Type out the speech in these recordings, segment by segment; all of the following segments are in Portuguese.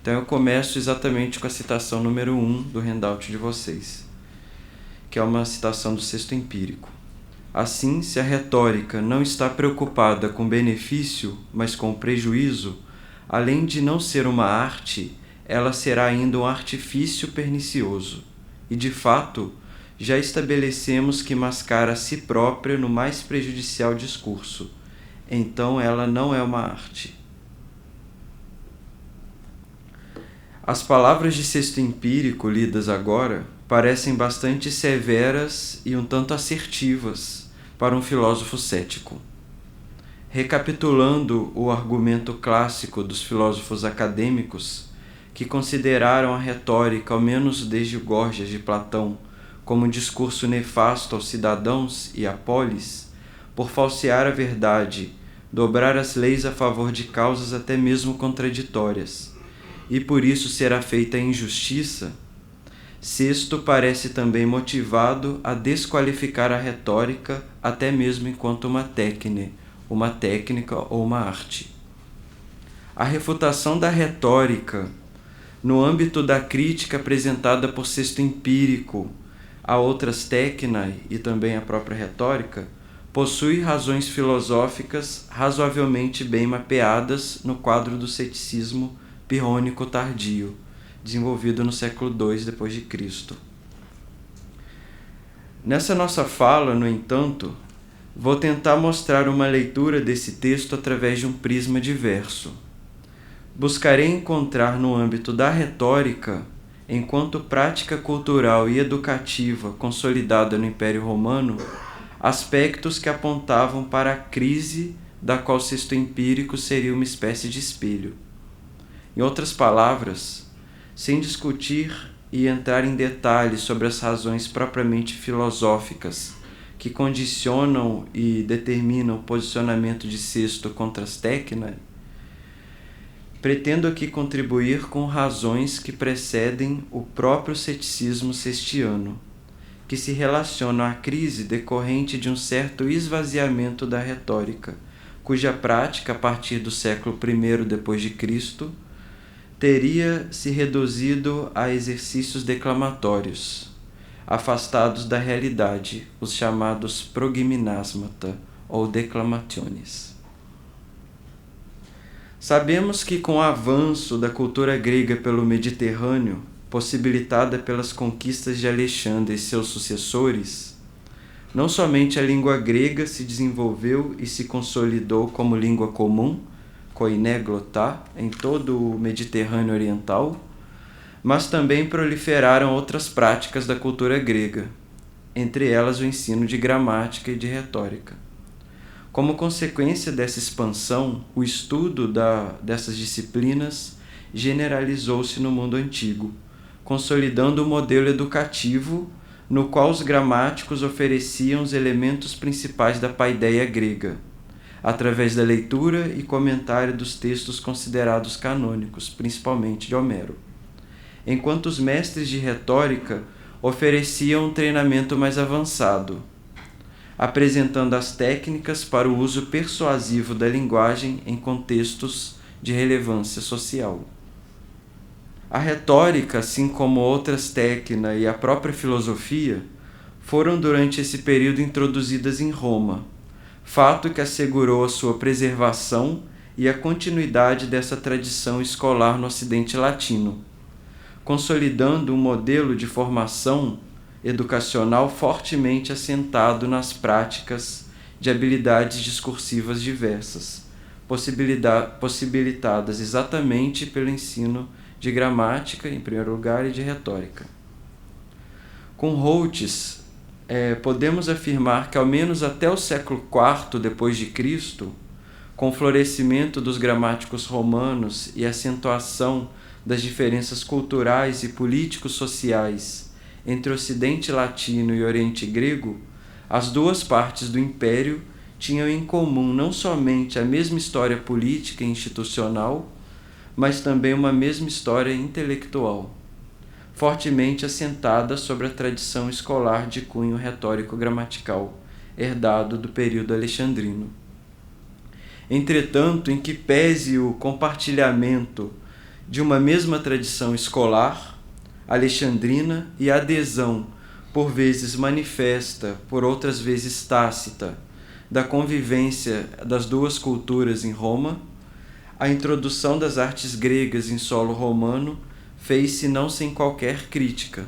Então eu começo exatamente com a citação número 1 do handout de vocês, que é uma citação do Sexto Empírico. Assim, se a retórica não está preocupada com benefício, mas com prejuízo, além de não ser uma arte, ela será ainda um artifício pernicioso. E, de fato, já estabelecemos que mascara a si própria no mais prejudicial discurso. Então ela não é uma arte. As palavras de Sexto Empírico lidas agora parecem bastante severas e um tanto assertivas para um filósofo cético. Recapitulando o argumento clássico dos filósofos acadêmicos, que consideraram a retórica, ao menos desde o Gorgias de Platão, como um discurso nefasto aos cidadãos e à polis, por falsear a verdade, dobrar as leis a favor de causas até mesmo contraditórias, e por isso será feita a injustiça, Sexto parece também motivado a desqualificar a retórica até mesmo enquanto uma técnica ou uma arte. A refutação da retórica, no âmbito da crítica apresentada por Sexto Empírico a outras técnicas e também a própria retórica, possui razões filosóficas razoavelmente bem mapeadas no quadro do ceticismo pirrônico tardio, desenvolvido no século II d.C. Nessa nossa fala, no entanto, vou tentar mostrar uma leitura desse texto através de um prisma diverso. Buscarei encontrar no âmbito da retórica, enquanto prática cultural e educativa consolidada no Império Romano, aspectos que apontavam para a crise da qual Sexto Empírico seria uma espécie de espelho. Em outras palavras, sem discutir e entrar em detalhes sobre as razões propriamente filosóficas que condicionam e determinam o posicionamento de Sexto contra as técnicas, pretendo aqui contribuir com razões que precedem o próprio ceticismo sextiano, que se relacionam à crise decorrente de um certo esvaziamento da retórica, cuja prática, a partir do século I d.C., teria se reduzido a exercícios declamatórios, afastados da realidade, os chamados progymnasmata ou declamationes. Sabemos que com o avanço da cultura grega pelo Mediterrâneo, possibilitada pelas conquistas de Alexandre e seus sucessores, não somente a língua grega se desenvolveu e se consolidou como língua comum, koineglotá, em todo o Mediterrâneo Oriental, mas também proliferaram outras práticas da cultura grega, entre elas o ensino de gramática e de retórica. Como consequência dessa expansão, o estudo dessas disciplinas generalizou-se no mundo antigo, consolidando um modelo educativo no qual os gramáticos ofereciam os elementos principais da paideia grega, através da leitura e comentário dos textos considerados canônicos, principalmente de Homero, enquanto os mestres de retórica ofereciam um treinamento mais avançado, apresentando as técnicas para o uso persuasivo da linguagem em contextos de relevância social. A retórica, assim como outras técnicas e a própria filosofia, foram durante esse período introduzidas em Roma, fato que assegurou a sua preservação e a continuidade dessa tradição escolar no Ocidente Latino, consolidando um modelo de formação educacional fortemente assentado nas práticas de habilidades discursivas diversas, possibilitadas exatamente pelo ensino de gramática, em primeiro lugar, e de retórica. Com Holtz, podemos afirmar que, ao menos até o século IV d.C., com o florescimento dos gramáticos romanos e a acentuação das diferenças culturais e político-sociais entre o Ocidente Latino e o Oriente Grego, as duas partes do Império tinham em comum não somente a mesma história política e institucional, mas também uma mesma história intelectual, fortemente assentada sobre a tradição escolar de cunho retórico-gramatical, herdado do período alexandrino. Entretanto, em que pese o compartilhamento de uma mesma tradição escolar, alexandrina, e adesão, por vezes manifesta, por outras vezes tácita, da convivência das duas culturas em Roma, a introdução das artes gregas em solo romano fez-se não sem qualquer crítica.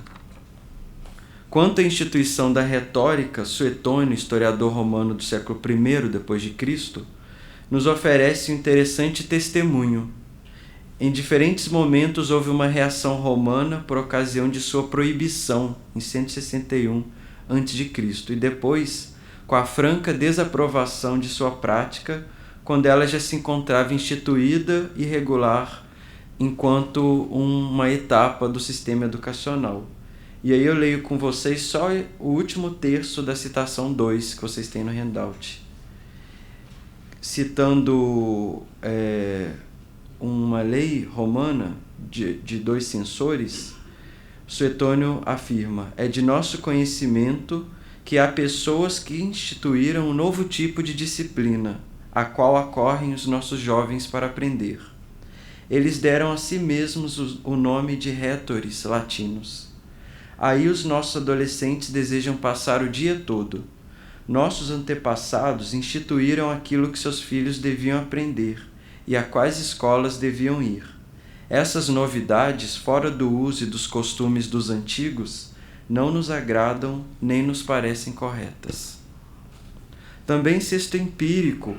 Quanto à instituição da retórica, Suetônio, historiador romano do século I d.C., nos oferece um interessante testemunho. Em diferentes momentos houve uma reação romana por ocasião de sua proibição, em 161 a.C., e depois, com a franca desaprovação de sua prática, quando ela já se encontrava instituída e regular enquanto uma etapa do sistema educacional. E aí eu leio com vocês só o último terço da citação 2 que vocês têm no handout. Citando uma lei romana de 2 censores, Suetônio afirma: é de nosso conhecimento que há pessoas que instituíram um novo tipo de disciplina, a qual acorrem os nossos jovens para aprender. Eles deram a si mesmos o nome de rhetores latinos. Aí os nossos adolescentes desejam passar o dia todo. Nossos antepassados instituíram aquilo que seus filhos deviam aprender e a quais escolas deviam ir. Essas novidades, fora do uso e dos costumes dos antigos, não nos agradam nem nos parecem corretas. Também Sexto Empírico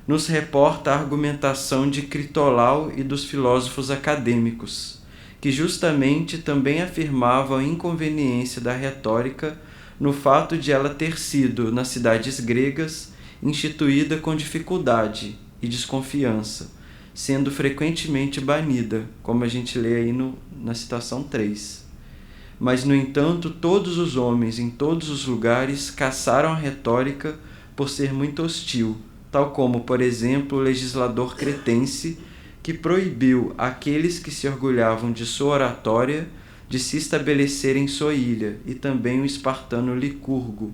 nos reporta a argumentação de Critolau e dos filósofos acadêmicos, que justamente também afirmavam a inconveniência da retórica no fato de ela ter sido, nas cidades gregas, instituída com dificuldade e desconfiança, sendo frequentemente banida, como a gente lê aí na citação 3. Mas, no entanto, todos os homens, em todos os lugares, caçaram a retórica por ser muito hostil, tal como, por exemplo, o legislador cretense, que proibiu aqueles que se orgulhavam de sua oratória de se estabelecer em sua ilha, e também o espartano Licurgo,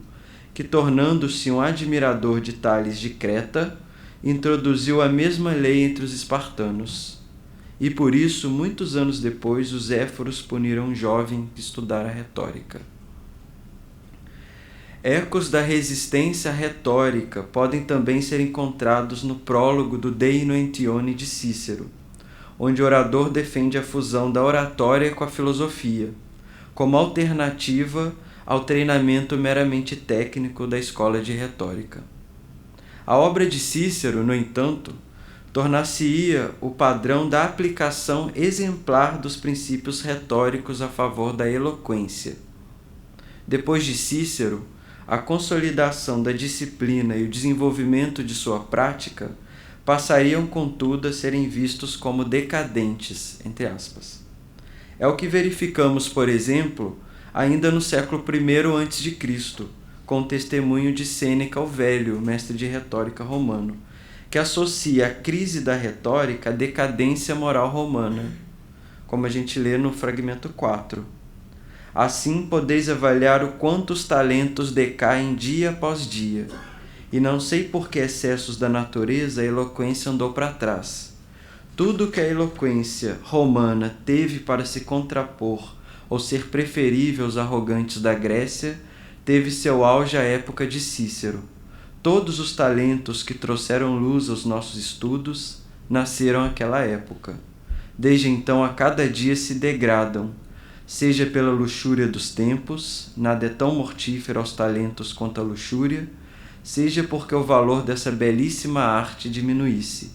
que, tornando-se um admirador de Tales de Creta, introduziu a mesma lei entre os espartanos. E por isso, muitos anos depois, os éforos puniram um jovem que estudara retórica. Ecos da resistência retórica podem também ser encontrados no prólogo do De Innoentione de Cícero, onde o orador defende a fusão da oratória com a filosofia, como alternativa ao treinamento meramente técnico da escola de retórica. A obra de Cícero, no entanto, tornar-se-ia o padrão da aplicação exemplar dos princípios retóricos a favor da eloquência. Depois de Cícero, a consolidação da disciplina e o desenvolvimento de sua prática passariam, contudo, a serem vistos como decadentes, entre aspas. É o que verificamos, por exemplo, ainda no século I a.C., com o testemunho de Sêneca o Velho, mestre de retórica romano, que associa a crise da retórica à decadência moral romana, como a gente lê no fragmento 4. Assim podeis avaliar o quanto os talentos decaem dia após dia, e não sei por que excessos da natureza a eloquência andou para trás. Tudo que a eloquência romana teve para se contrapor ou ser preferível aos arrogantes da Grécia, teve seu auge à época de Cícero. Todos os talentos que trouxeram luz aos nossos estudos nasceram naquela época. Desde então, a cada dia se degradam, seja pela luxúria dos tempos, nada é tão mortífero aos talentos quanto a luxúria, seja porque o valor dessa belíssima arte diminuísse.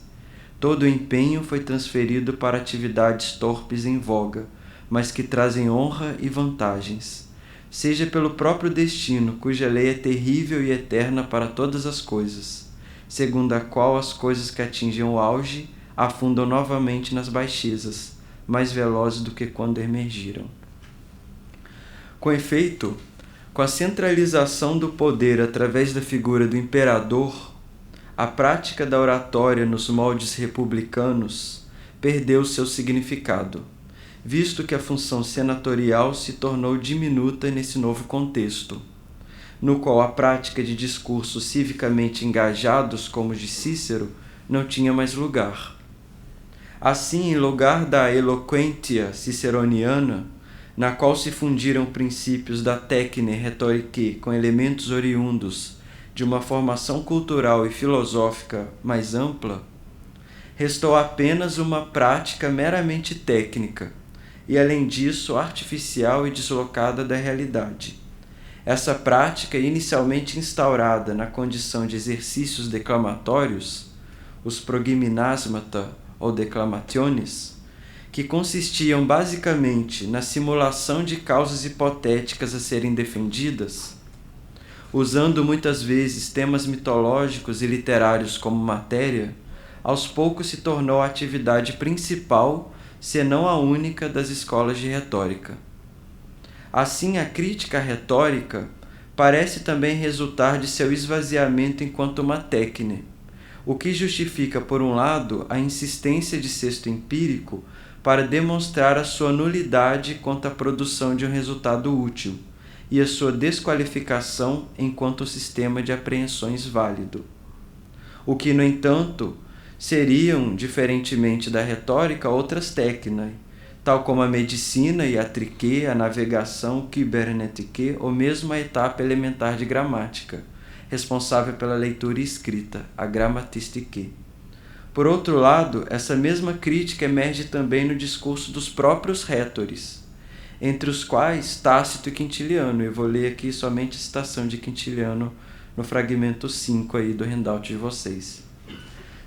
Todo o empenho foi transferido para atividades torpes em voga, mas que trazem honra e vantagens. Seja pelo próprio destino, cuja lei é terrível e eterna para todas as coisas, segundo a qual as coisas que atingem o auge afundam novamente nas baixezas, mais velozes do que quando emergiram. Com efeito, com a centralização do poder através da figura do imperador, a prática da oratória nos moldes republicanos perdeu seu significado, visto que a função senatorial se tornou diminuta nesse novo contexto, no qual a prática de discursos civicamente engajados, como os de Cícero, não tinha mais lugar. Assim, em lugar da eloquentia ciceroniana, na qual se fundiram princípios da técnica rhétorique com elementos oriundos de uma formação cultural e filosófica mais ampla, restou apenas uma prática meramente técnica e, além disso, artificial e deslocada da realidade. Essa prática, inicialmente instaurada na condição de exercícios declamatórios, os progymnasmata ou declamationes, que consistiam basicamente na simulação de causas hipotéticas a serem defendidas, usando muitas vezes temas mitológicos e literários como matéria, aos poucos se tornou a atividade principal, senão a única, das escolas de retórica. Assim, a crítica retórica parece também resultar de seu esvaziamento enquanto uma técnica, o que justifica, por um lado, a insistência de Sexto Empírico para demonstrar a sua nulidade quanto à produção de um resultado útil e a sua desqualificação enquanto sistema de apreensões válido. O que, no entanto, seriam, diferentemente da retórica, outras técnicas, tal como a medicina e a trique, a navegação kybernétique ou mesmo a etapa elementar de gramática, responsável pela leitura e escrita, a grammatistique. Por outro lado, essa mesma crítica emerge também no discurso dos próprios rhétores, entre os quais Tácito e Quintiliano. Eu vou ler aqui somente a citação de Quintiliano no fragmento 5 aí do handout de vocês.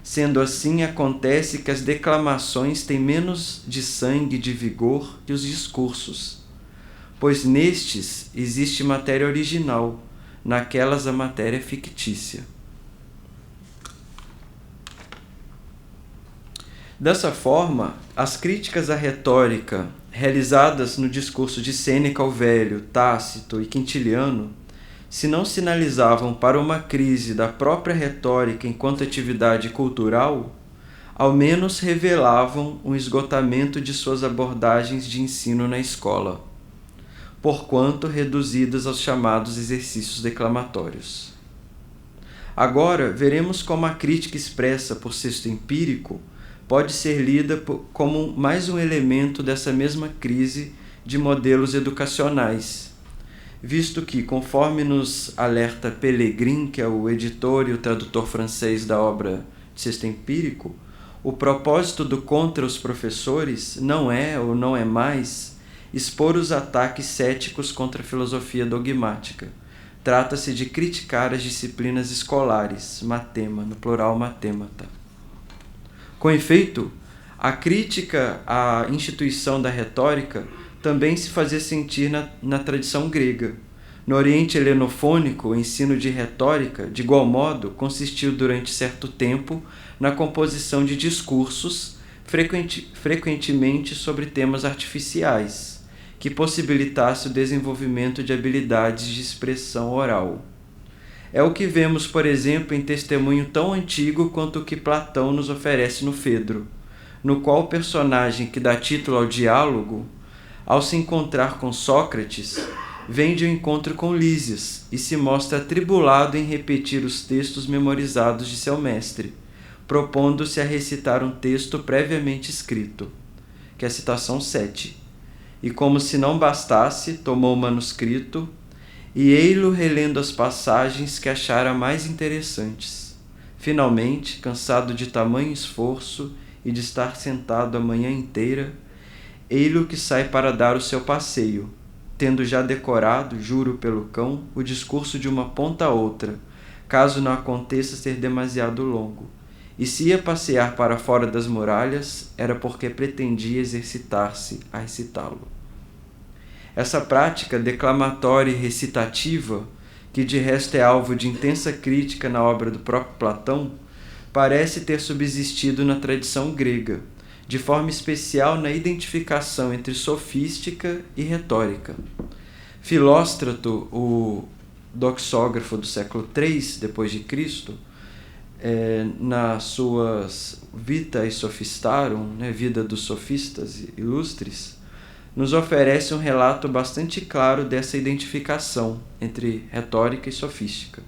Sendo assim, acontece que as declamações têm menos de sangue e de vigor que os discursos, pois nestes existe matéria original, naquelas a matéria fictícia. Dessa forma, as críticas à retórica realizadas no discurso de Sêneca o Velho, Tácito e Quintiliano, se não sinalizavam para uma crise da própria retórica enquanto atividade cultural, ao menos revelavam um esgotamento de suas abordagens de ensino na escola, porquanto reduzidas aos chamados exercícios declamatórios. Agora, veremos como a crítica expressa por Sexto Empírico pode ser lida como mais um elemento dessa mesma crise de modelos educacionais, visto que, conforme nos alerta Pellegrin, que é o editor e o tradutor francês da obra de Sexto Empírico, o propósito do contra os professores não é, ou não é mais, expor os ataques céticos contra a filosofia dogmática. Trata-se de criticar as disciplinas escolares, matema, no plural matemata. Com efeito, a crítica à instituição da retórica também se fazia sentir na tradição grega. No Oriente helenofônico, o ensino de retórica, de igual modo, consistiu durante certo tempo na composição de discursos, frequentemente sobre temas artificiais, que possibilitasse o desenvolvimento de habilidades de expressão oral. É o que vemos, por exemplo, em testemunho tão antigo quanto o que Platão nos oferece no Fedro, no qual o personagem que dá título ao diálogo, ao se encontrar com Sócrates, vem de um encontro com Lísias e se mostra atribulado em repetir os textos memorizados de seu mestre, propondo-se a recitar um texto previamente escrito, que é a citação 7. E como se não bastasse, tomou o manuscrito e ei-lo relendo as passagens que achara mais interessantes. Finalmente, cansado de tamanho esforço e de estar sentado a manhã inteira, ei-lo que sai para dar o seu passeio, tendo já decorado, juro pelo cão, o discurso de uma ponta a outra, caso não aconteça ser demasiado longo. E se ia passear para fora das muralhas, era porque pretendia exercitar-se a recitá-lo. Essa prática declamatória e recitativa, que de resto é alvo de intensa crítica na obra do próprio Platão, parece ter subsistido na tradição grega, de forma especial na identificação entre sofística e retórica. Filóstrato, o doxógrafo do século III d.C., nas suas Vitae Sophistarum, Vida dos Sofistas Ilustres, nos oferece um relato bastante claro dessa identificação entre retórica e sofística,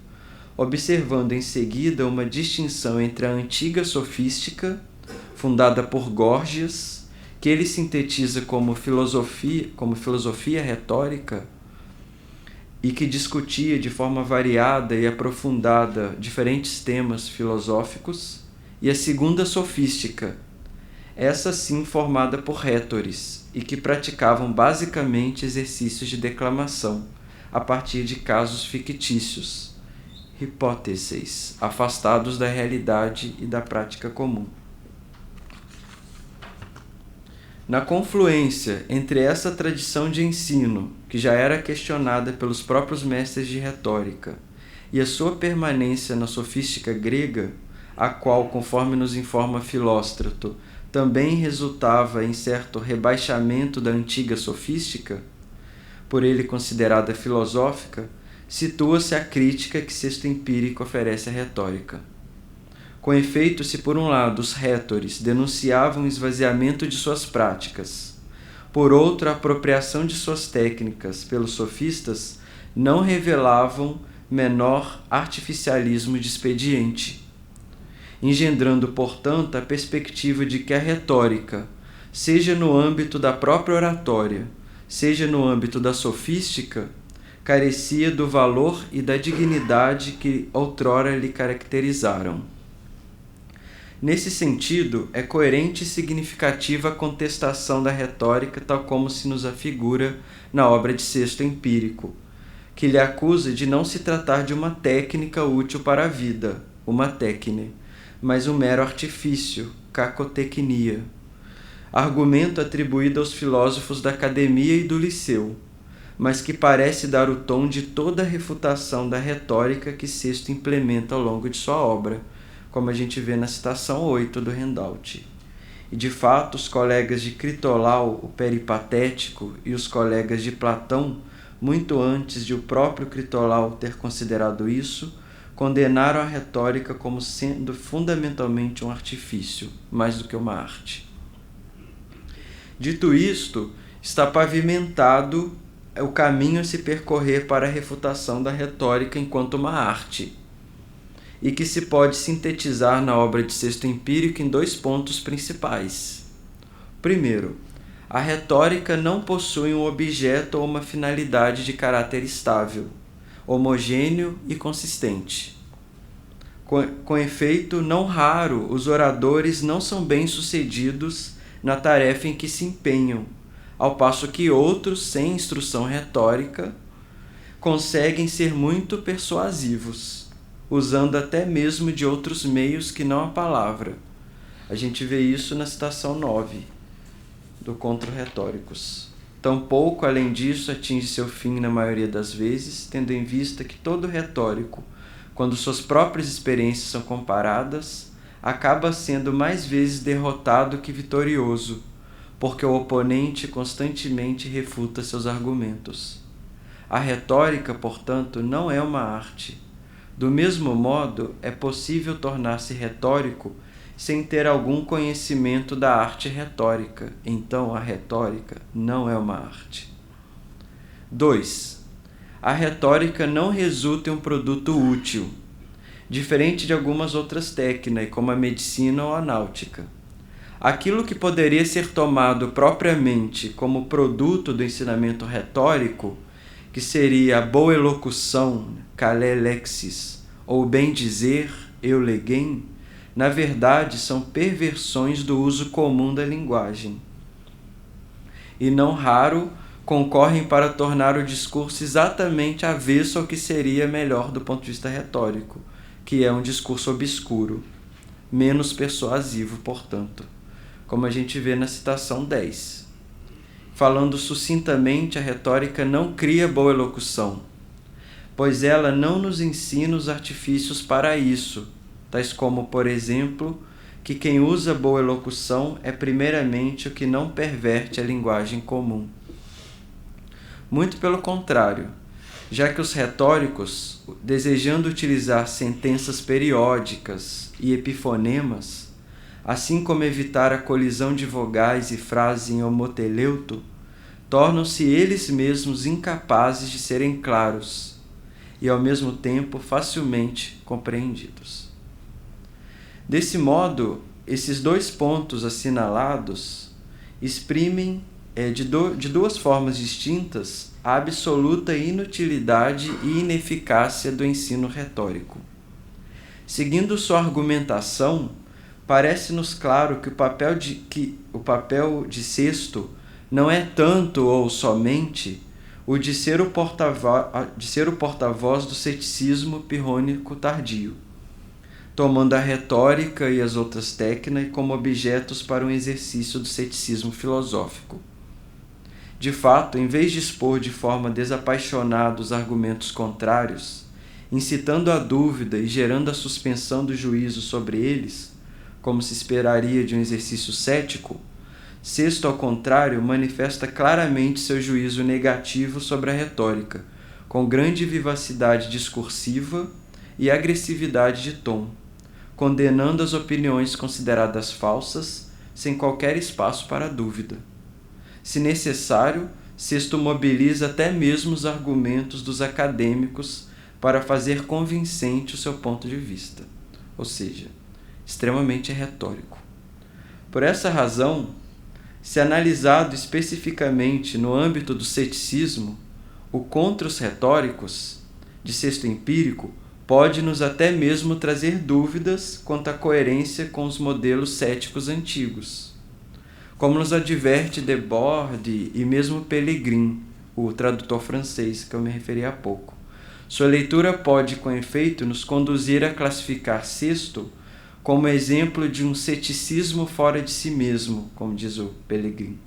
observando em seguida uma distinção entre a antiga sofística, fundada por Górgias, que ele sintetiza como filosofia retórica e que discutia de forma variada e aprofundada diferentes temas filosóficos, e a segunda sofística, essa sim formada por rhétores e que praticavam basicamente exercícios de declamação a partir de casos fictícios, hipóteses, afastados da realidade e da prática comum. Na confluência entre essa tradição de ensino, que já era questionada pelos próprios mestres de retórica, e a sua permanência na sofística grega, a qual, conforme nos informa Filóstrato, também resultava em certo rebaixamento da antiga sofística, por ele considerada filosófica, situa-se a crítica que Sexto Empírico oferece à retórica. Com efeito, se por um lado os rhétores denunciavam o esvaziamento de suas práticas, por outro a apropriação de suas técnicas pelos sofistas não revelavam menor artificialismo de expediente, engendrando, portanto, a perspectiva de que a retórica, seja no âmbito da própria oratória, seja no âmbito da sofística, carecia do valor e da dignidade que outrora lhe caracterizaram. Nesse sentido, é coerente e significativa a contestação da retórica, tal como se nos afigura na obra de Sexto Empírico, que lhe acusa de não se tratar de uma técnica útil para a vida, uma técne, mas um mero artifício, cacotecnia, argumento atribuído aos filósofos da academia e do liceu, mas que parece dar o tom de toda a refutação da retórica que Sexto implementa ao longo de sua obra, como a gente vê na citação 8 do Rendaut. E de fato, os colegas de Critolau, o peripatético, e os colegas de Platão, muito antes de o próprio Critolau ter considerado isso, condenaram a retórica como sendo fundamentalmente um artifício, mais do que uma arte. Dito isto, está pavimentado o caminho a se percorrer para a refutação da retórica enquanto uma arte, e que se pode sintetizar na obra de Sexto Empírico em 2 pontos principais. Primeiro, a retórica não possui um objeto ou uma finalidade de caráter estável, homogêneo e consistente. Com efeito, não raro, os oradores não são bem-sucedidos na tarefa em que se empenham, ao passo que outros, sem instrução retórica, conseguem ser muito persuasivos, usando até mesmo de outros meios que não a palavra. A gente vê isso na citação 9 do Contra Retóricos. Tampouco, além disso, atinge seu fim na maioria das vezes, tendo em vista que todo retórico, quando suas próprias experiências são comparadas, acaba sendo mais vezes derrotado que vitorioso, porque o oponente constantemente refuta seus argumentos. A retórica, portanto, não é uma arte. Do mesmo modo, é possível tornar-se retórico sem ter algum conhecimento da arte retórica. Então, a retórica não é uma arte. 2. A retórica não resulta em um produto útil, diferente de algumas outras técnicas, como a medicina ou a náutica. Aquilo que poderia ser tomado propriamente como produto do ensinamento retórico, que seria a boa elocução, kalelexis, ou bem dizer, eulegem, na verdade são perversões do uso comum da linguagem. E não raro concorrem para tornar o discurso exatamente avesso ao que seria melhor do ponto de vista retórico, que é um discurso obscuro, menos persuasivo, portanto, como a gente vê na citação 10. Falando sucintamente, a retórica não cria boa elocução, pois ela não nos ensina os artifícios para isso, tais como, por exemplo, que quem usa boa elocução é primeiramente o que não perverte a linguagem comum. Muito pelo contrário, já que os retóricos, desejando utilizar sentenças periódicas e epifonemas, assim como evitar a colisão de vogais e frases em homoteleuto, tornam-se eles mesmos incapazes de serem claros e, ao mesmo tempo, facilmente compreendidos. Desse modo, esses dois pontos assinalados exprimem de duas formas distintas a absoluta inutilidade e ineficácia do ensino retórico. Seguindo sua argumentação, parece-nos claro que o papel de Sesto não é tanto ou somente o de ser o porta-voz do ceticismo pirrônico tardio, tomando a retórica e as outras técnicas como objetos para um exercício do ceticismo filosófico. De fato, em vez de expor de forma desapaixonada os argumentos contrários, incitando a dúvida e gerando a suspensão do juízo sobre eles, como se esperaria de um exercício cético, Sesto, ao contrário, manifesta claramente seu juízo negativo sobre a retórica, com grande vivacidade discursiva e agressividade de tom, condenando as opiniões consideradas falsas, sem qualquer espaço para dúvida. Se necessário, Sesto mobiliza até mesmo os argumentos dos acadêmicos para fazer convincente o seu ponto de vista, ou seja, extremamente retórico. Por essa razão, se analisado especificamente no âmbito do ceticismo, o contra os retóricos, de Sesto empírico, pode-nos até mesmo trazer dúvidas quanto à coerência com os modelos céticos antigos. Como nos adverte Debord e mesmo Pellegrin, o tradutor francês que eu me referi há pouco. Sua leitura pode, com efeito, nos conduzir a classificar Sesto como exemplo de um ceticismo fora de si mesmo, como diz o Pellegrin.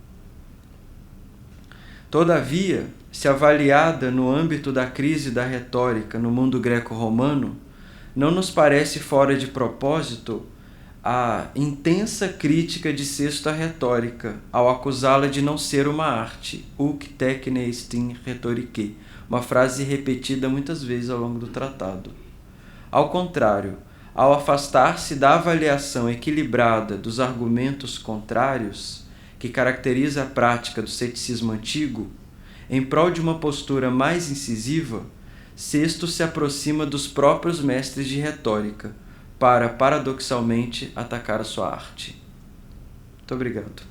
Todavia, se avaliada no âmbito da crise da retórica no mundo greco-romano, não nos parece fora de propósito a intensa crítica de Sesto à retórica, ao acusá-la de não ser uma arte, ουκ τέκνη εστιν rhetoriké, uma frase repetida muitas vezes ao longo do tratado. Ao contrário, ao afastar-se da avaliação equilibrada dos argumentos contrários, que caracteriza a prática do ceticismo antigo, em prol de uma postura mais incisiva, Sesto se aproxima dos próprios mestres de retórica, para, paradoxalmente, atacar a sua arte. Muito obrigado.